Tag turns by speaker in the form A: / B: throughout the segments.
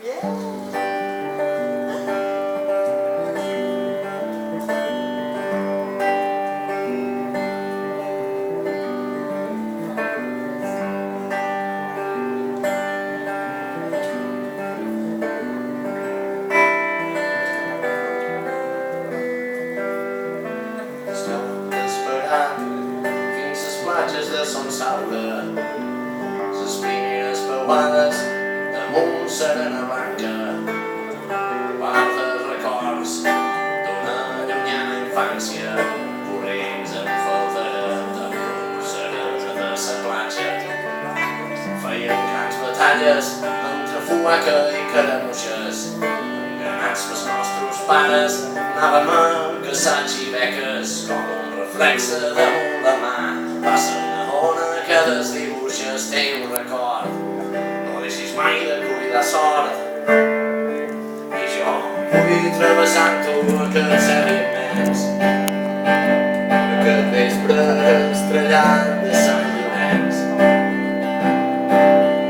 A: Fins les platges de Son Salva, les primeres peuades damunt serena blanca, guardes records d'una llunyana infància, corrents en falda damunt serena de sa platja. Feien grans batalles entre fuaca i caramuixes, enganats pels nostres pares, anàvem a caçats i beques, com un reflexe damunt la mà. Passa una ona que desdibuixes, té un record, no deixis mai de cuidar sort. I jo vull travessant-ho aquest cel immens, aquest vespre estrellat de Sant Llorenç.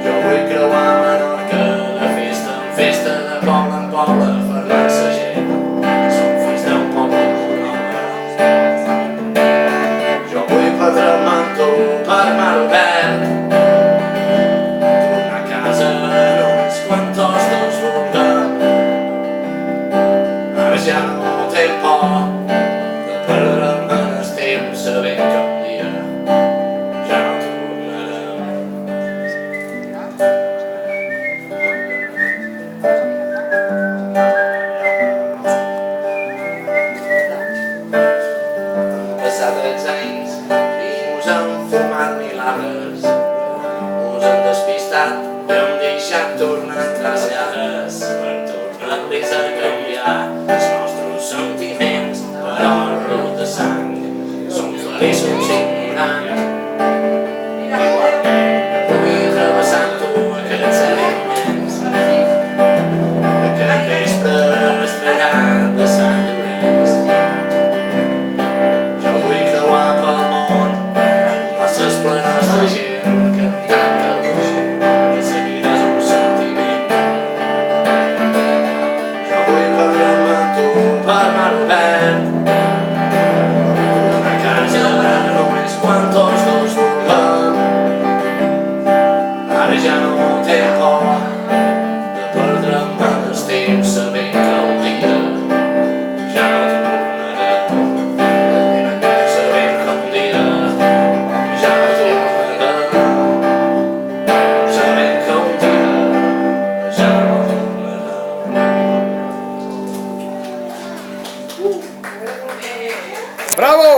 A: Jo vull creuar Menorca de festa en festa, de poble en poble, parlant sa gent. Som fills d'un poble molt noble. Jo vull perdre el manto per mar obert, tornar a casa en uns quantos dos vulguem. Ara ja no tinc por de perdre'm en el temps, sabent que un dia ja no tornarem. Passats anys i mos han fumat milagres, mos han despistat i hem deixat tornar les llagues per tornar-los a canviar els nostres sentiments per or de sang. Som feliços ignorants, vull travessant-ho aquest cel immens, aquest vespre estrellat de Sant Llorenç. Jo vull creuar pel món, places plenes de gent cantant il·lusió, que sa vida és un sentiment. Jo vull perdre'm en tu per mar obert, tornar a casa només quan tots dos vulguem. Ara ja no tinc por de perdre'm en el temps, sabent que un dia ja no tornarem. Sabent que un dia ja no tornarem. Sabent que un dia ja no tornarem.
B: ¡Bravo!